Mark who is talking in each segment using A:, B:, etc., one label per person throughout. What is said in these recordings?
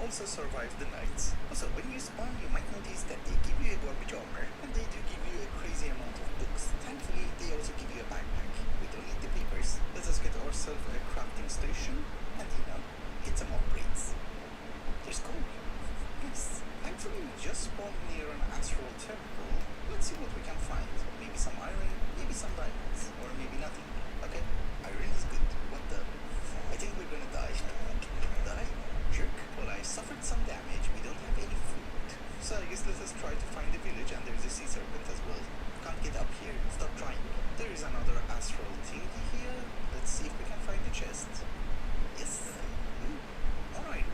A: also survive the night. Also, when you spawn, you might notice that they give you a garbage armor, and they do give you a crazy amount of books. Thankfully, they also give you a backpack. We don't need the papers. Let us get ourselves a crafting station, and get some upgrades. There's gold. Yes. Thankfully, we just spawned near an astral temple. Let's see what we can find. Maybe some iron, maybe some diamonds, or maybe nothing. Okay, iron is good. What the? I think we're gonna die. Die? Jerk. Well, I suffered some damage. We don't have any food. So I guess let us try to find the village, and there's a sea serpent as well. Can't get up here. Stop trying. There is another astral thingy here. Let's see if we can find the chest. Yes. More iron.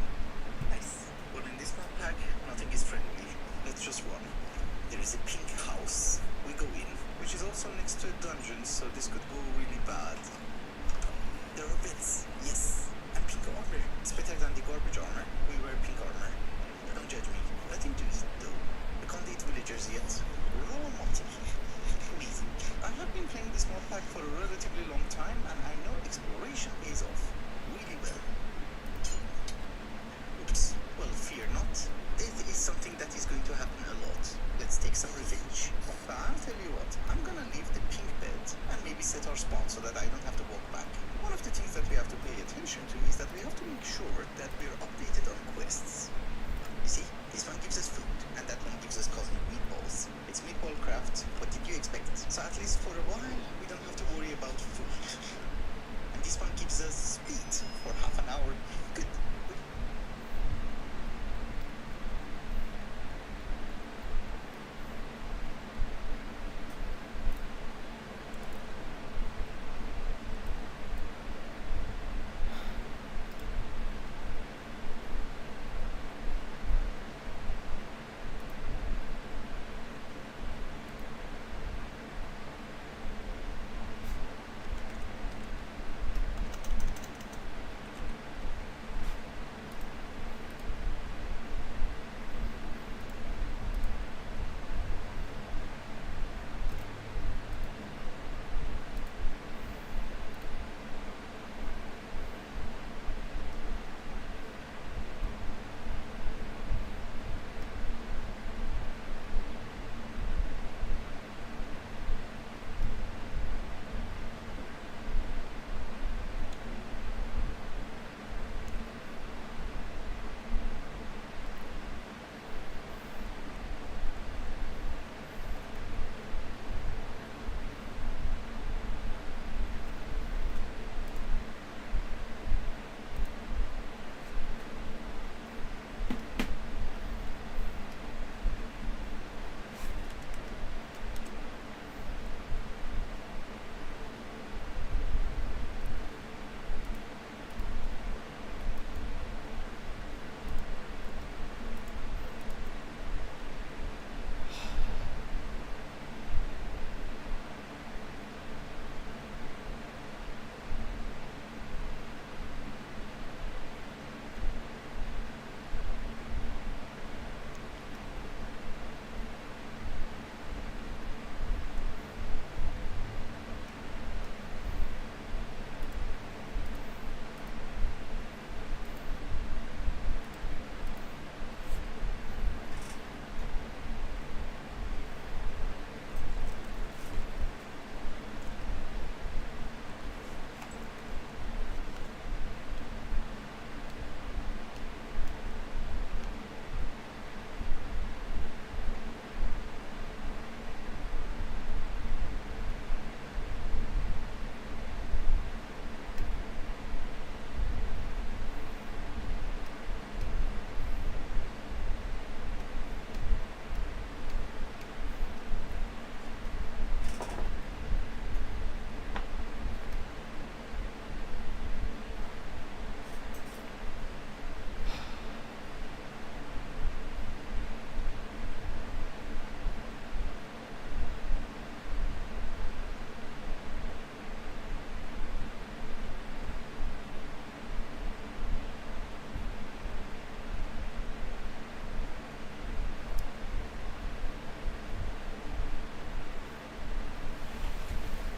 A: Nice. Well, in this map pack, nothing is friendly. Let's just run. There is a pink house. We go in, which is also next to a dungeon, so this could go really bad. There are beds. Yes. And pink armor. It's better than the garbage armor. We wear pink armor. Don't judge me. Nothing to eat, though. We can't eat villagers yet. Raw mutton. Amazing. I have been playing this mod pack for a relatively long time, and I know exploration pays off really well. Oops. Well, fear not. Death is something that is going to happen a lot. Let's take some revenge. But I'll tell you what, I'm gonna leave the pink bed and maybe set our spawn so that I don't have to walk back. One of the things that we have to pay attention to is that we have to make sure that we're updated on quests. You see, this one gives us food, and that one gives us cosmic meatballs. It's meatball craft. What did you expect? So at least for a while, we don't have to worry about food. And this one gives us speed for half an hour. Good.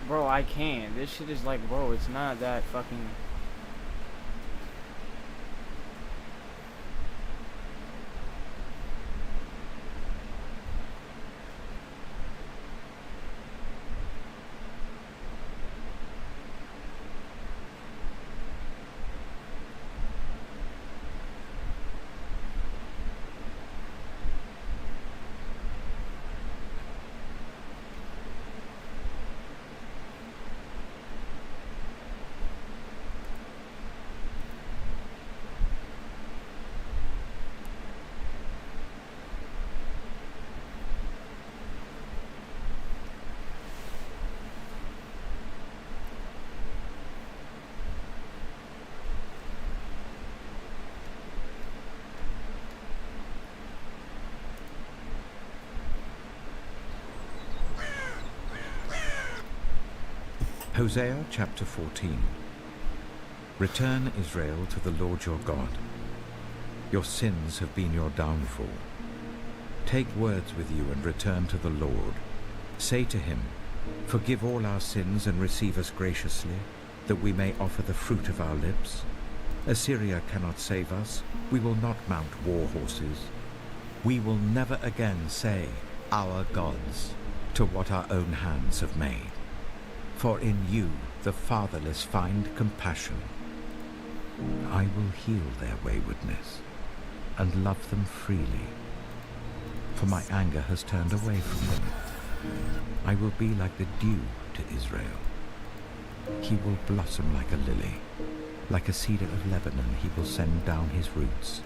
B: Bro, I can't. This shit is like, bro, it's not that fucking...
C: Hosea chapter 14. Return, Israel, to the Lord your God. Your sins have been your downfall. Take words with you and return to the Lord. Say to him, forgive all our sins and receive us graciously, that we may offer the fruit of our lips. Assyria cannot save us. We will not mount war horses. We will never again say, our gods, to what our own hands have made. For in you the fatherless find compassion. I will heal their waywardness and love them freely. For my anger has turned away from them. I will be like the dew to Israel. He will blossom like a lily. Like a cedar of Lebanon he will send down his roots.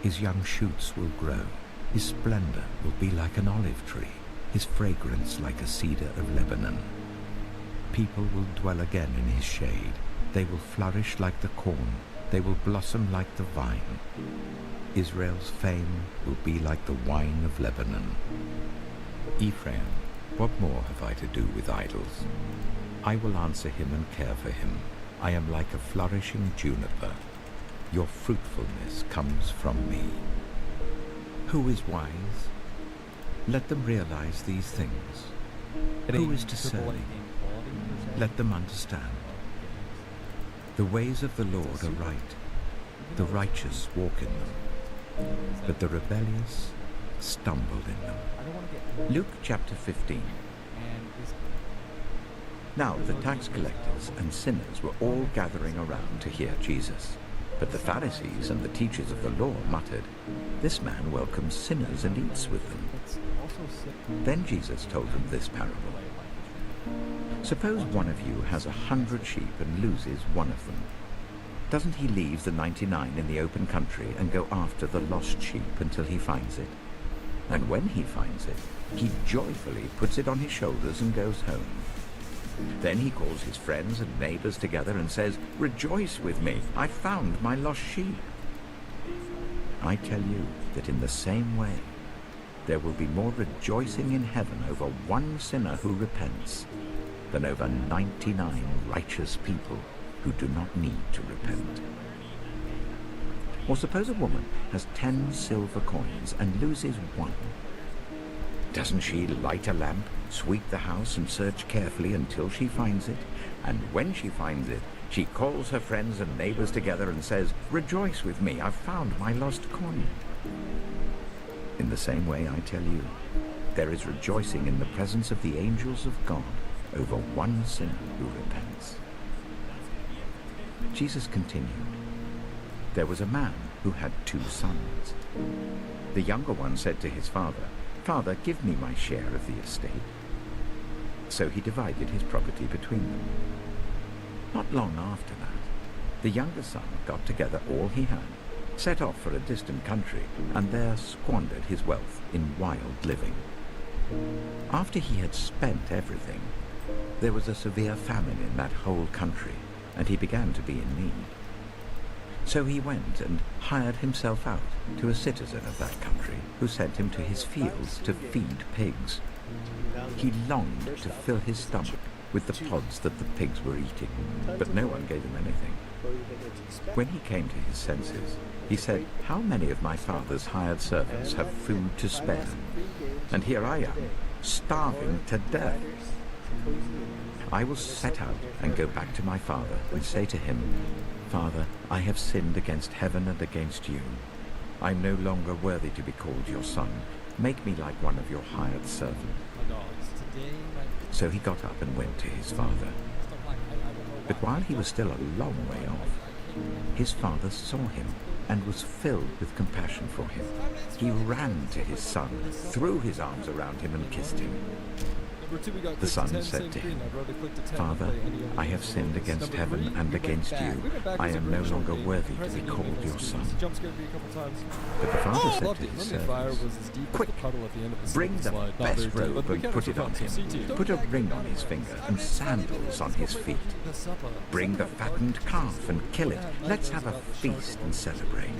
C: His young shoots will grow. His splendor will be like an olive tree. His fragrance like a cedar of Lebanon. People will dwell again in his shade. They will flourish like the corn. They will blossom like the vine. Israel's fame will be like the wine of Lebanon. Ephraim, what more have I to do with idols? I will answer him and care for him. I am like a flourishing juniper. Your fruitfulness comes from me. Who is wise? Let them realize these things. Who is discerning? Let them understand. The ways of the Lord are right. The righteous walk in them, but the rebellious stumble in them. Luke chapter 15. Now the tax collectors and sinners were all gathering around to hear Jesus. But the Pharisees and the teachers of the law muttered, "This man welcomes sinners and eats with them." Then Jesus told them this parable. Suppose one of you has 100 sheep and loses one of them. Doesn't he leave the 99 in the open country and go after the lost sheep until he finds it? And when he finds it, he joyfully puts it on his shoulders and goes home. Then he calls his friends and neighbors together and says, "Rejoice with me, I found my lost sheep." I tell you that in the same way, there will be more rejoicing in heaven over one sinner who repents than over 99 righteous people who do not need to repent. Or suppose a woman has 10 silver coins and loses one. Doesn't she light a lamp, sweep the house, and search carefully until she finds it? And when she finds it, she calls her friends and neighbors together and says, "Rejoice with me, I've found my lost coin." In the same way, I tell you, there is rejoicing in the presence of the angels of God over one sinner who repents. Jesus continued, "There was a man who had 2 sons. The younger one said to his father, 'Father, give me my share of the estate.' So he divided his property between them. Not long after that, the younger son got together all he had, set off for a distant country, and there squandered his wealth in wild living. After he had spent everything, there was a severe famine in that whole country, and he began to be in need. So he went and hired himself out to a citizen of that country, who sent him to his fields to feed pigs. He longed to fill his stomach with the pods that the pigs were eating, but no one gave him anything. When he came to his senses, he said, 'How many of my father's hired servants have food to spare? And here I am, starving to death. I will set out and go back to my father and say to him, Father, I have sinned against heaven and against you. I am no longer worthy to be called your son. Make me like one of your hired servants.' So he got up and went to his father. But while he was still a long way off, his father saw him and was filled with compassion for him. He ran to his son, threw his arms around him and kissed him. The son said to him, 'Father, I have sinned against heaven and against you. I am no longer worthy to be called your son.' But the father said to his servants, 'Quick, bring the best robe and put it on him. Put a ring on his finger and sandals on his feet. Bring the fattened calf and kill it. Let's have a feast and celebrate.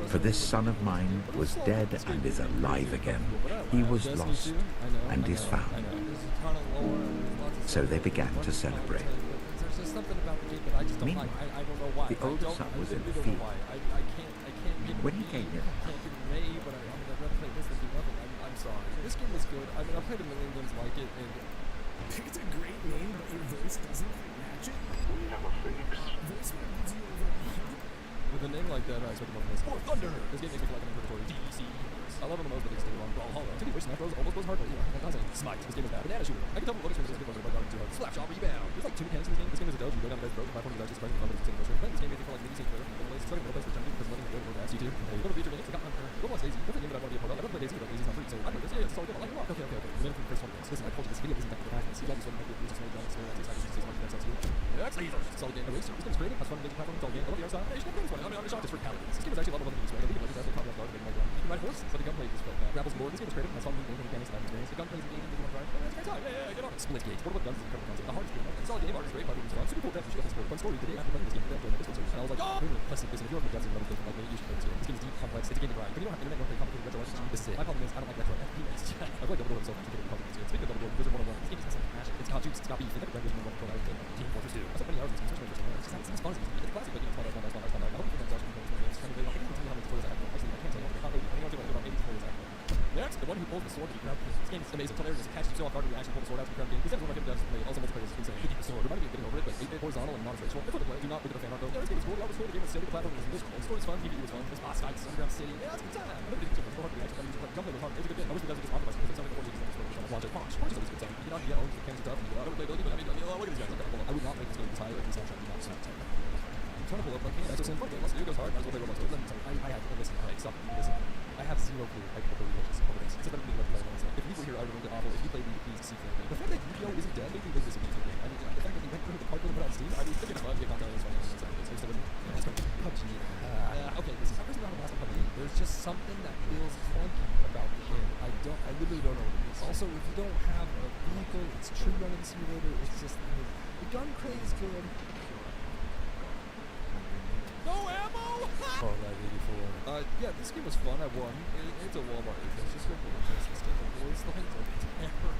C: For this son of mine was dead and is alive again. He was lost and is found.' So they began to celebrate.
D: I just don't like.
C: Meanwhile,
D: I don't know why.
C: the older son was in the field.
D: I can't get
C: When he came
D: I
C: near the
D: can't get May, but I'd rather play this than do nothing. I'm sorry. This game was good. I mean, I played a million games like it, and
E: It's a great name, but your voice doesn't match it.
F: We have a fix.
E: Voice gives you over 100.
D: with a name like that, I expect more from this. War Thunder! This game makes me feel like I'm in purgatory. DC. I love him the most, but they stay wrong. Brawl Hollow. To me, Smash Bros. Almost goes hard, but yeah, I'm saying Smite. This game is bad. Banana Shooter. I can tell from the looks from this game, but I'm too hard. Slapshot Rebound. There's like 2 mechanics in this game. This game is a doge. You go down the bed, broken platform, you actually surprisingly fun, but it's insane motion. Playing this game made me feel like mini-scene player from the It's starting to place for Junkie because nothing is good or bad. C2. Hey, go to feature games. I got Hunter. Go watch Daisy. That's a game that I want to be a part of. I never played Daisy, but Daisy's not free, so I played this. Yeah, it's all good. I like it a lot. Okay. And then for the first 20 games. Listen, I told you this video isn't that good. See, I just want to make it easy, small, giant, small, exciting, so much next to you. Next laser. Solid game. Racer. This game's creative. Has fun, engaging platform. It's all game. I love the art style. Hey, you should have this one. I'm shocked it's for paladins. This game is actually a lot of other games, right? I think it was actually caught me off guard, but my god. You can ride a horse, but the gunplay is felt bad. Grapples more. This game is creative. Has fun, engaging mechanics, and experience. The gunplay is engaging, you want to drive. It's a great time. Yeah, get on it. Split gate. Portable guns is incredible concept. The hardest game. It's all game art is great, but it was fun. Super cool depth. You should definitely fun story. Today after playing this game, I enjoyed this one. And I was like, oh, really? Let's see this. If you're up against another game like me, you should play this game. This game is deep, complex. It's a game to grind. But you don't have internet, you don't play complicated retro RPG. This is it. My problem is I don't like retro FPS. I feel like Double Door himself actually getting complicated. Speaking of Double Door, Blizzard 101. This game just has some passion. It's got juice. It's got beef. They got Grand Vision 1 hours and Team Fortress 2. I spent many hours in this game, especially when it's just it's fun. It's a classic, but you know, it's fun. I hope you can actually play this game. I can't tell you how many tutorials I have. Actually, I can't tell you. I think I'm doing about 80 tutorials I have. Next, the one who pulls the sword to grab this game is amazing. It's hilarious. It catches you so off guard when you actually pull the sword out to grab the game. This is one of my favorite games to play. Also, multiplayer is insane. You keep the sword. Reminded me of getting over it, but 8-bit horizontal and non-traditional. It's fun to play. Do not look at the fan art though. Yeah, this game is cool. The art was cool. The game was silly. The platform was musical. The story was fun. PvE was fun. There's boss fights, underground city. Yeah, it's a good time. I never did it so hard to actually play. Gunplay was hard. It's a good game. I wish the guys would just optimize it because it's something that Forge uses in this watch it. Punch is always a good time. You get on the yellow, the mechanics are tough. I don't play ability, but I mean, look at these guys. I would not make this game this high like this soundtrack. Do not sound type. I'm trying to pull up like, hey, that's a fun game. Let's do it. Goes hard. Might as well play Roblox. Let me tell you. I have to listen. Stop. Listen. I have zero clue like what the religious over this. Except that I'm thinking about the play. If you were here, I would have been awful. If you played the PC thing, the fact that Yu-Gi-Oh isn't dead made me think this is a decent game. I mean, the fact that you went through the card builder put out on Steam, I mean, it's fun. Get knocked out is fun. It's still with me. It's fun. PUBG. Okay, listen. I'm personally not a massive PUBG. There's just something that feels clunky about the game. I literally don't know what it is. Also, if you don't have a vehicle, it's tree running simulator. It's just the gun craze is good. No ammo! Oh, that 84. Yeah, this game was fun. I won. It's a Walmart. It's just going to be interesting. Voice lines are terrible.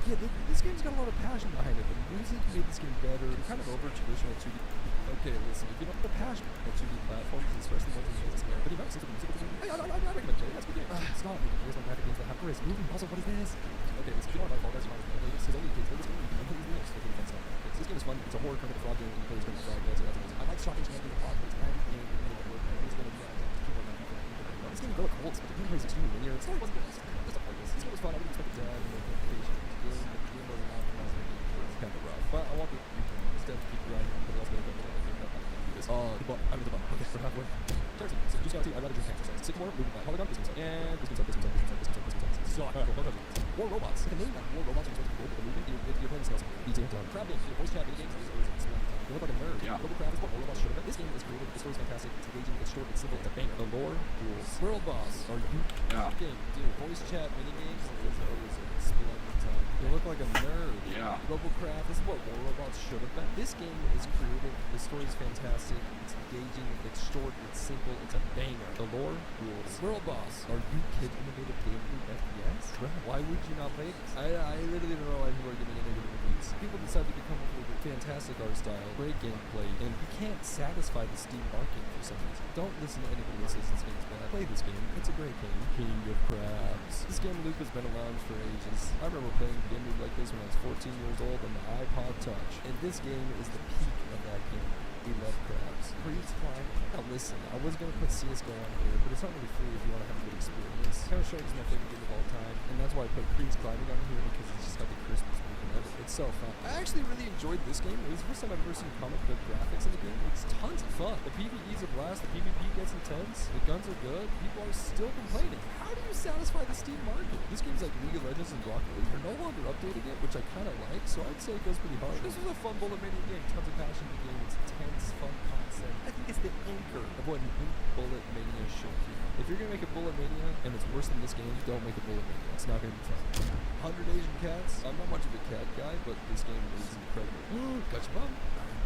D: Yeah, this game's got a lot of passion behind it. The music made this game better. It's kind of over traditional 2D. Okay, listen, if you don't have the passion for 2D platforms, especially ones in this game, but you know, since the music is hey, I recommend it. That's a good game. It's not like there's no graphic games that have Chris moving. Also, what is this? Okay, listen, if you don't like all guys, you're not going to this is only kids. This game, you can play these games. It's fun stuff. This game is fun. It's a horror kind of fraud game. You play this game with fraud. That's amazing. I like shopping champions of fraud, but it's not a game that really work. It's going to be this game go cold, but the gameplay is extremely linear. The story wasn't good. Just a focus. This game was fun. I didn't expect it to have notification. The game wasn't optimized. It's kind of rough. But I want the instead to keep grinding. But also going to go the button. I'm in the button. Okay, we're halfway. Jersey. So just gotta see. I'd rather drink exercise. Sycamore, moving by Polygon. This game's and this game's this game's so War Robots. The name of War Robots are supposed to be cool, but the movement, you're playing the sales. DJ Crab games, voice chat, mini games, you look like a nerd.
B: Yeah.
D: Global Crab is what War Robots should have been. This game is creative. The story's fantastic. It's engaging. It's short. It's simple. It's a banger. The lore rules. World Boss. Are you?
B: Yeah.
D: Game, dude. Voice chat, mini games. It's always a splendid time. You look like a nerd.
B: Yeah.
D: Global Craft. This is what War Robots should have been. This game is creative. The story's fantastic. It's engaging. It's short. It's simple. It's a banger. The lore rules. World Boss. Are you kidding me? Innovative gameplay FPS? Why would you not play this? I literally don't know why people are giving it negative reviews. People decide to come up with a fantastic art style, great gameplay, and you can't satisfy the Steam market for some reason. Don't listen to anybody that says this game's bad. Play this game. It's a great game. King of Crabs. This game loop has been around for ages. I remember playing a game loop like this when I was 14 years old on the iPod Touch. And this game is the peak of that game. We love crabs. Freeze climb. Now listen, I was going to put CSGO on here, but it's not really free if you want to have a good experience. Counter-Strike is my favorite game of all time, and that's why I put Freeze climbing on here because it's just got the Christmas movement of it. It's so fun. I actually really enjoyed this game. It was the first time I've ever seen comic book graphics in the game. It's tons of fun. The PvE is a blast. The PvP gets intense. The guns are good. People are still complaining. How do you satisfy the Steam market? This game's like League of Legends and Rocket League. They're no longer updating it, which I kind of like, so I'd say it goes pretty hard. This was a fun Bullet Mania game. Tons of passion in the game. It's intense, fun concept. I think it's the anchor of what Bullet Mania should be. If you're gonna make a Bullet Mania and it's worse than this game, don't make a Bullet Mania. It's not gonna be fun. 100 Asian Cats. I'm not much of a cat guy, but this game is incredible. Gotcha bomb.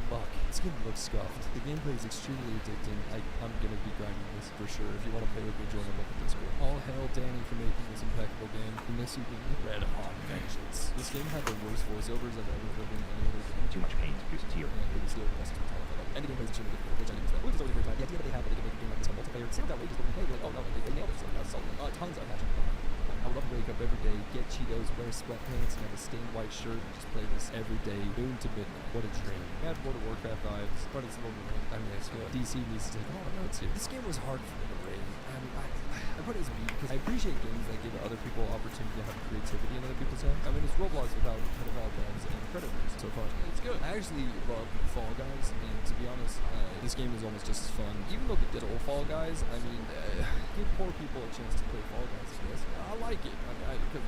D: fuck. This game looks scuffed. The gameplay is extremely addicting. I'm gonna be grinding this for sure. If you want to play with me, join up on the Discord. All hail Danny for making this impeccable game. We miss you, being Red Hot Vengeance. This game had the worst voiceovers I've ever heard in any other game.
C: Too much pain to use to your
D: And it was still the best of the time. And the gameplay is extremely difficult, which I think is bad. Which is always a great time. The idea that they have that they can make a game like this on multiplayer, it sounds outrageous, but when you play, you're like, oh no, they nailed it. So that's solid. Tons of passion. I would love to wake up every day, get Cheetos, wear sweatpants, and have a stained white shirt, and just play this every day, noon to midnight. What a dream. I had World of Warcraft vibes, but it's a little bit. I mean, it's good. DC needs to take all the notes here. This game was hard for me to rate. I mean, I put it as B because I appreciate games that give other people opportunity to have creativity in other people's heads. I mean, it's Roblox without pedophile guns and predators so far. It's good. I actually love Fall Guys, and to be honest, this game is almost just as fun. Even though the digital Fall Guys, I mean, give poor people a chance to play Fall Guys. Yes, I like it.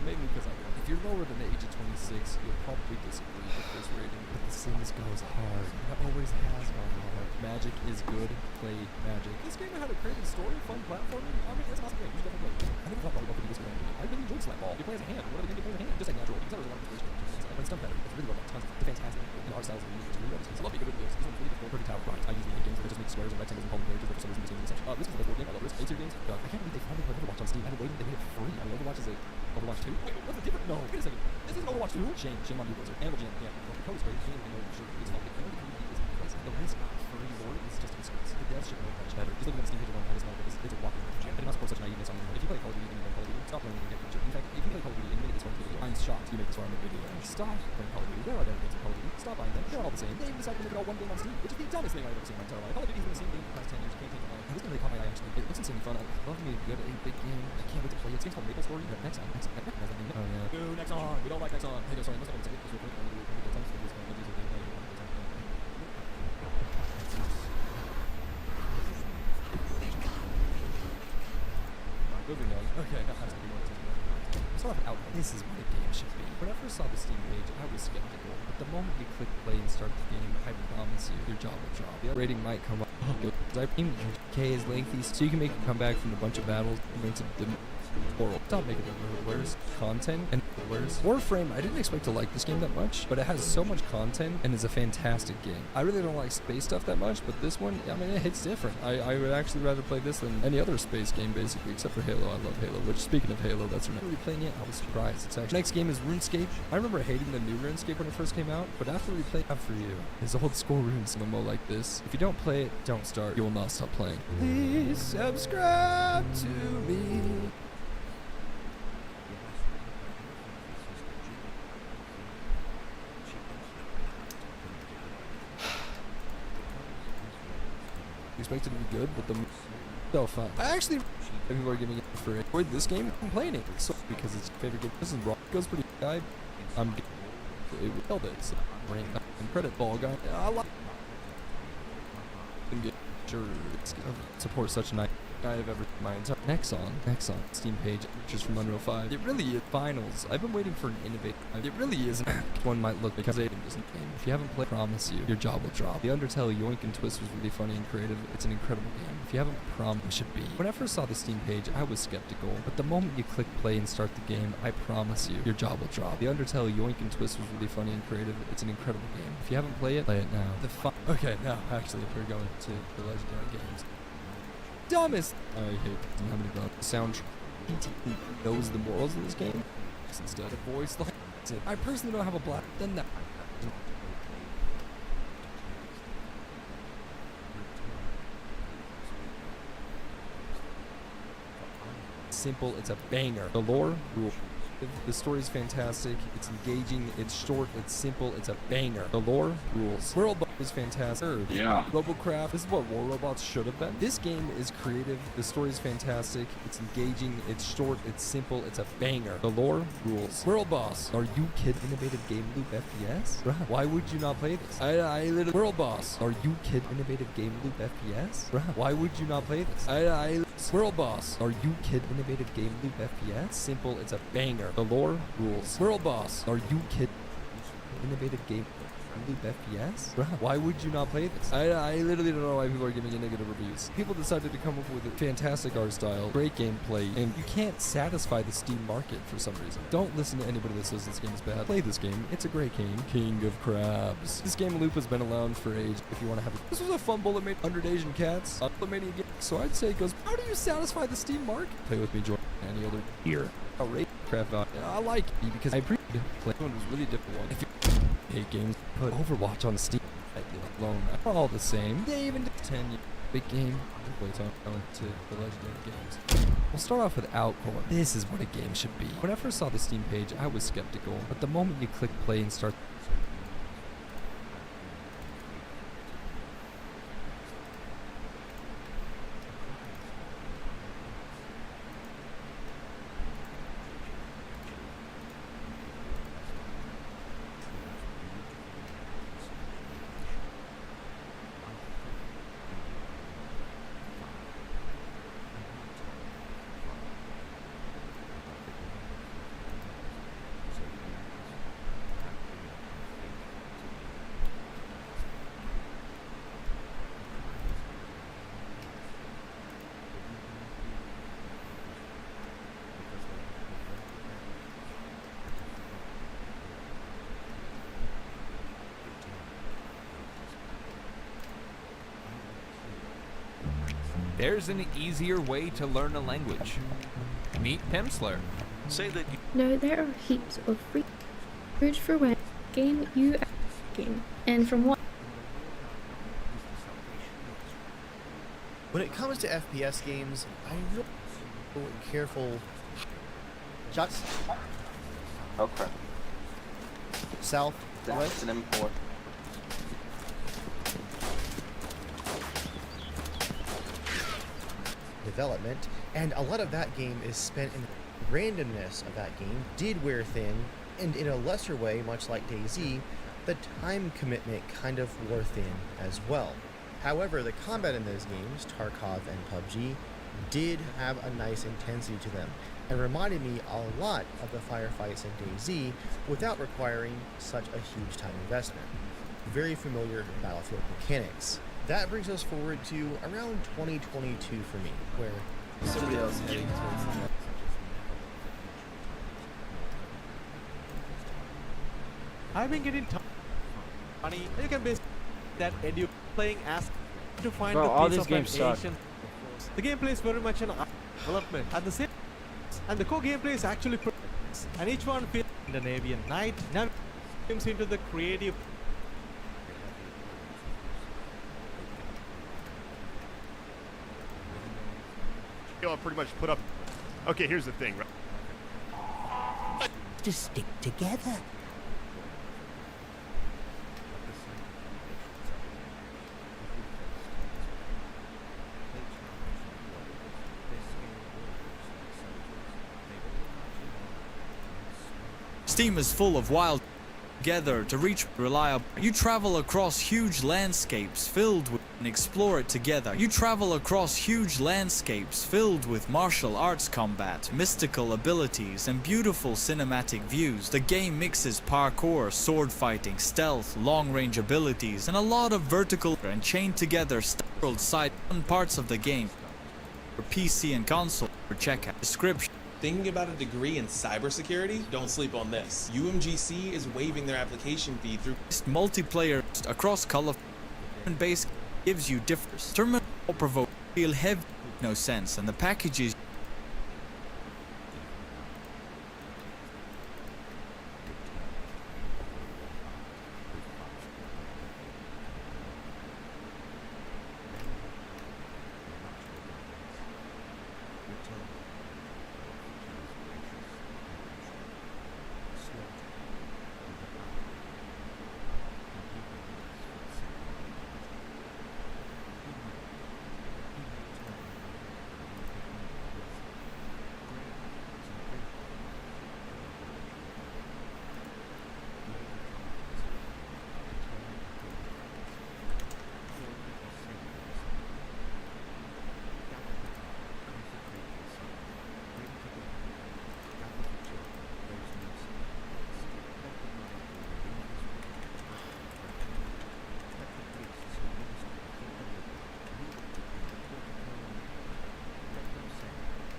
D: Maybe because I want it. If you're lower than the age of 26, you'll probably disagree with this rating. But The Sims goes hard. It always has gone hard. Magic is good. Play Magic. This game had a creative story, fun platforming. I mean, it's an awesome game. You should definitely play it. I think it's not probably about to do this game. I really enjoyed Slapball. You play as a hand. What other game do you play as a hand? Just like natural. You can tell there's a lot of inspiration. But it's done better. It's really well done. Tons of fantastic and art styles and music. It's really well done. I love the good videos. This one's really difficult. Perfect tower grind. I usually hate games where they just make squares and rectangles and column characters, but for some reason these games are such. Risk is the best board game. I love Risk. A-tier games. I can't believe they finally put Overwatch on Steam. I've been waiting. They made it free. I mean, Overwatch is a Overwatch 2? Wait, what's the difference? No, wait a second. This isn't Overwatch 2? Shame on you, Blizzard. Animal Jam, yeah. Well, the code is great. The game, sure, it's fun. The community is crazy. The Risk free lore is just a disgrace. The devs should know much better. Just looking at the Steam page alone, I just know that it's a walking jam. I do not support such naiveness on the internet. If you play Call of Duty and you don't Call of Duty, stop playing and get richer. In fact, if you play Call of Duty and you make this far into the video, I'm shocked you make this far into the video. Stop playing Call of Duty. There are better games in Call of Duty. Stop buying them. They're all the same. They even decided to make it all one game on Steam, which is the dumbest thing I've ever seen in my entire life. Call of Duty's been the same game for the past 10 years. Can't take it away. This game really caught my eye actually. It looks insanely fun. I love me a good, big game. I can't wait to play it. This game's called Maple Story. Nexon. Nexon. I recognize that name. Oh yeah. Boo, Nexon. We don't like Nexon. Hey, sorry, let's take this real quick. I'm gonna do a couple times for this game. Moving on. Okay, that has to be more time. Start off out. This is what a game should be. When I first saw the Steam page, I was skeptical. But the moment you click play and start the game, I promise you, your jaw will drop. The rating might come up. I think K is lengthy, so you can make a comeback from a bunch of battles. It makes it horrible. Stop making it worse. Content and worse. Warframe, I didn't expect to like this game that much, but it has so much content and is a fantastic game. I really don't like space stuff that much, but this one, I mean, it hits different. I would actually rather play this than any other space game, basically, except for Halo. I love Halo, which, speaking of Halo, that's not really playing it. I was surprised. It's actually... Next game is RuneScape. I remember hating the new RuneScape when it first came out, but after we played for you, is old school RuneScape MMO like this. If you don't play it, don't start. You will not stop playing. Please subscribe to me. Expected to be good, but the so fun. I actually people are giving it for it. Enjoyed this game. I'm playing it so because it's my favorite game. This is Rock. Goes pretty guy. I'm it held it. So, and credit ball guy. I like and get sure support such a nice guy I've ever my entire Nexon Steam page, which is from Unreal 5. It really is finals. I've been waiting for an innovative. It really is. One might look because it isn't game. If you haven't played, I promise you, your jaw will drop. The Undertale Yoink and Twist was really funny and creative. It's an incredible game. If you haven't it should be. When I first saw the Steam page, I was skeptical, but the moment you click play and start the game, I promise you, your jaw will drop. The Undertale Yoink and Twist was really funny and creative. It's an incredible game. If you haven't played it, play it now. Okay, now actually, we're going to the Legendary Games. Dumbest. I hate how many bugs. Sound knows the morals of this game. Instead of voice, like I personally don't have a black. Then that. Simple. It's a banger. The lore rule. The story is fantastic. It's engaging. It's short. It's simple. It's a banger. The lore rules. World is fantastic.
F: Yeah.
D: Robocraft. This is what War Robots should have been. This game is creative. The story is fantastic. It's engaging. It's short. It's simple. It's a banger. The lore rules. World Boss. Are you kidding? Innovative game loop FPS? Bruh. Why would you not play this? I literally. World Boss. Are you kidding? Innovative game loop FPS? Bruh. Why would you not play this? World Boss. Are you kidding? Innovative game loop FPS? Simple. It's a banger. The lore rules. World Boss. Are you kidding? Innovative game. loop FPS? Bruh, why would you not play this? I literally don't know why people are giving it negative reviews. People decided to come up with a fantastic art style, great gameplay, and you can't satisfy the Steam market for some reason. Don't listen to anybody that says this game is bad. Play this game. It's a great game. King of Crabs. This game loop has been around for age. If you want to have it. This was a fun bullet made 100 Asian cats. Bullet mania game. So I'd say it goes, how do you satisfy the Steam market? Play with me, Jordan. Any other here. Rate craft I like it because I appreciate playing one was really difficult. If you hate games, put Overwatch on Steam alone. All the same. They even did 10 years. Big game. Wait on to the legendary games. We'll start off with Outcore. This is what a game should be. When I first saw the Steam page, I was skeptical, but the moment you click play and start
F: There's an easier way to learn a language. Meet Pimsleur. Say that you
G: Now there are heaps of free search for when game you game, and from what
H: When it comes to FPS games, I'm really careful. Shots
I: Okay.
H: south,
I: That's
H: west.
I: an import.
H: Development, and a lot of that game is spent in the randomness of that game did wear thin, and in a lesser way, much like DayZ, the time commitment kind of wore thin as well. However, the combat in those games, Tarkov and PUBG, did have a nice intensity to them, and reminded me a lot of the firefights in DayZ without requiring such a huge time investment. Very familiar Battlefield mechanics. That brings us forward to around 2022 for me, where
I: Somebody else heading towards the next.
J: I've been getting money. You can base that and you playing as to find
B: Bro,
J: the
B: all
J: piece
B: these
J: of an
B: games suck.
J: Asian. The gameplay is very much an development at the same, and the core gameplay is actually and each one feels Scandinavian night. Now comes into the creative.
K: I'll pretty much put up. Okay, here's the thing, right?
E: Just stick together.
L: Steam is full of wild together to reach reliable. You travel across huge landscapes filled with and explore it together. You travel across huge landscapes filled with martial arts combat, mystical abilities, and beautiful cinematic views. The game mixes parkour, sword fighting, stealth, long-range abilities, and a lot of vertical and chained together world side parts of the game for PC and console. Check out description.
M: Thinking about a degree in cybersecurity? Don't sleep on this. UMGC is waiving their application fee through
L: multiplayer across Call of base gives you different terminal provoke feel heavy no sense, and the packages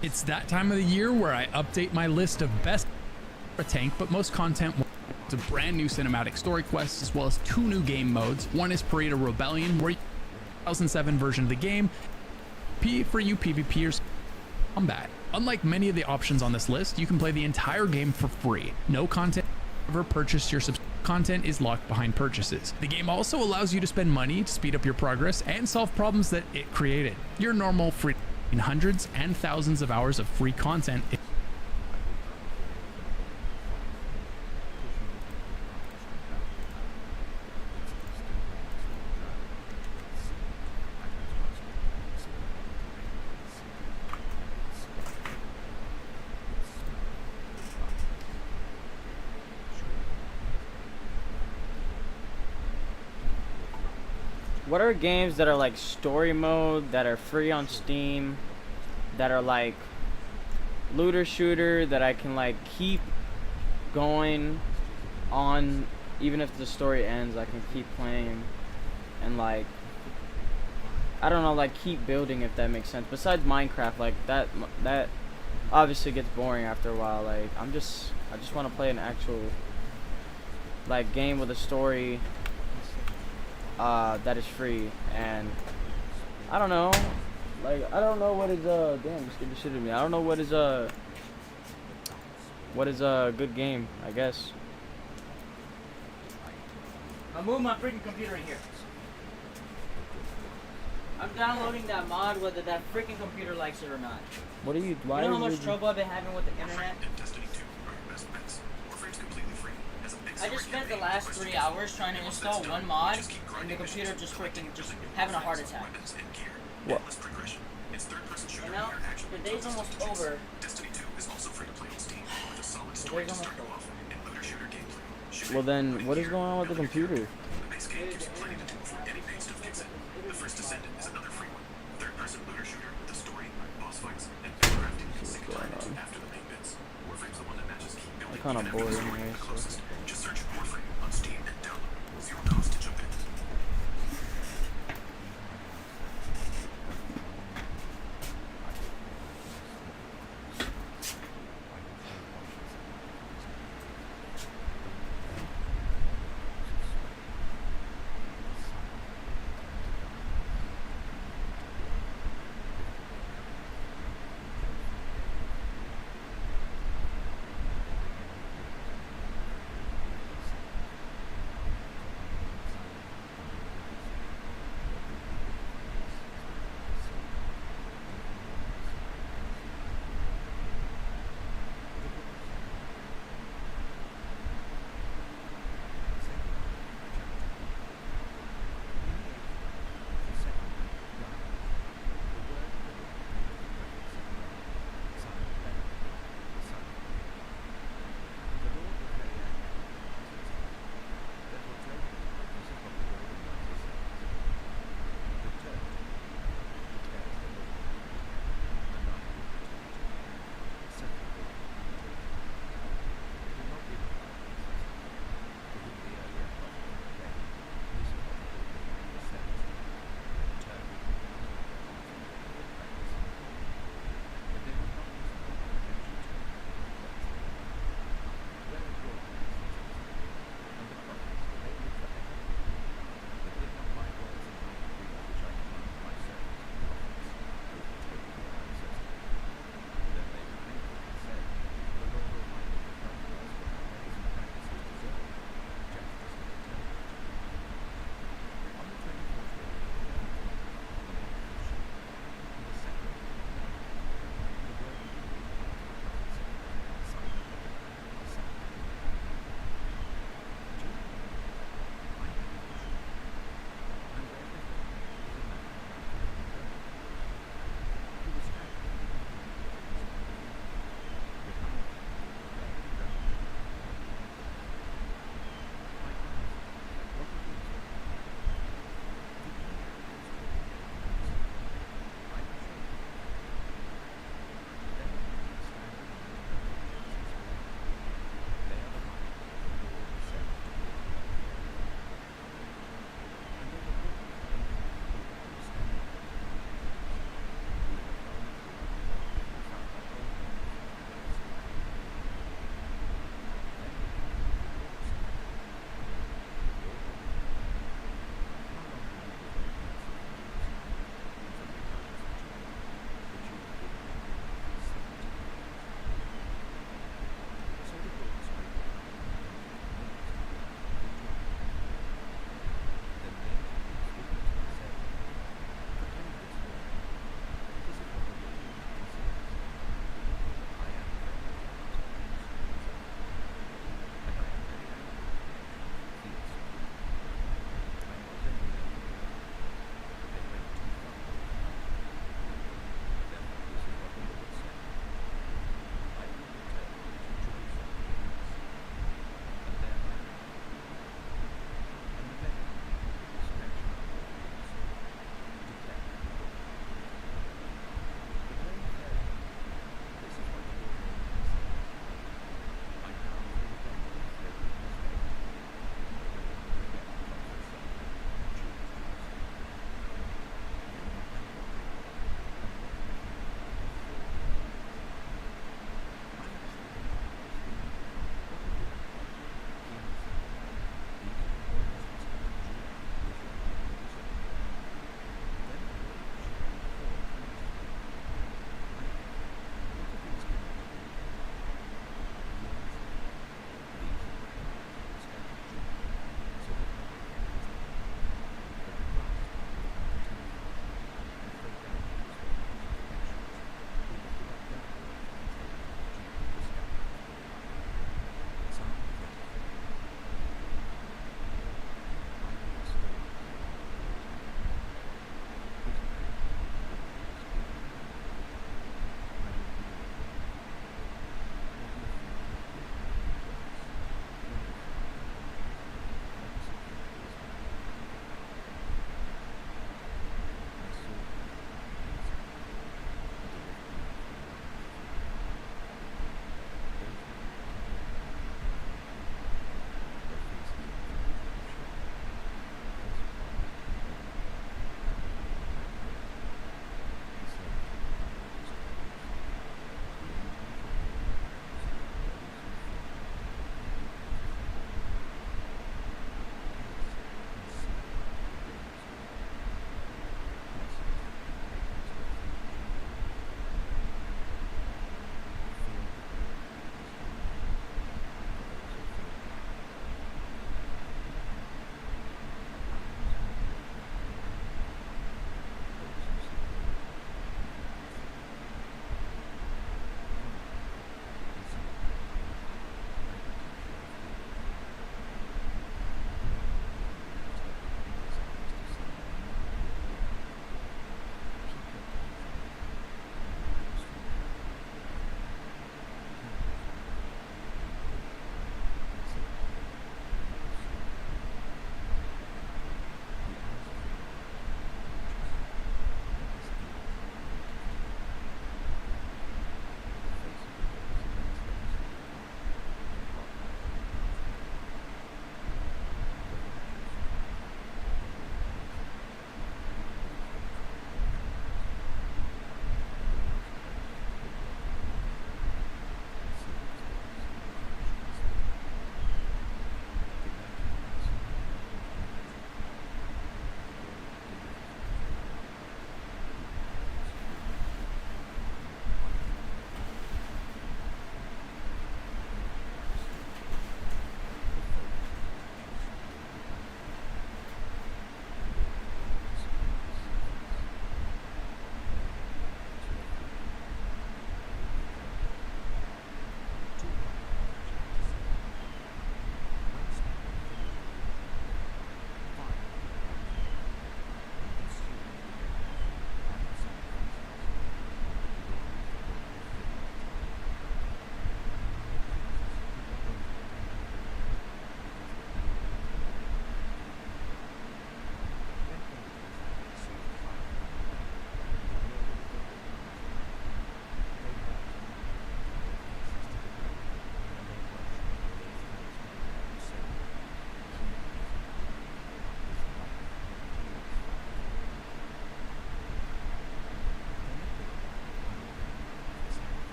N: It's that time of the year where I update my list of best for a tank, but most content. It's a brand new cinematic story quest, as well as 2 new game modes. One is Parade of Rebellion, where you 2007 version of the game. P for you PvPers combat. Unlike many of the options on this list, you can play the entire game for free. No content ever purchased. Your content is locked behind purchases. The game also allows you to spend money to speed up your progress and solve problems that it created. Your normal free in hundreds and thousands of hours of free content.
B: What are games that are like story mode, that are free on Steam, that are like looter shooter, that I can like keep going on even if the story ends? I can keep playing and like, I don't know, like keep building, if that makes sense. Besides Minecraft, like that obviously gets boring after a while. Like I just want to play an actual like game with a story that is free. And I don't know, like I don't know what is damn, you scared the shit out of me. I don't know what is a good game, I guess. I'll move my freaking computer in here. I'm downloading that mod whether that freaking computer likes it or not. What are you, why you know are how you much trouble I've been having with the internet? I just spent the last 3 hours trying to install one mod, and the computer just freaking just having a heart attack. What? And now, the day's almost over. The day's almost over. Well then, what is going on with the computer? I'm kind of bored anyway, so.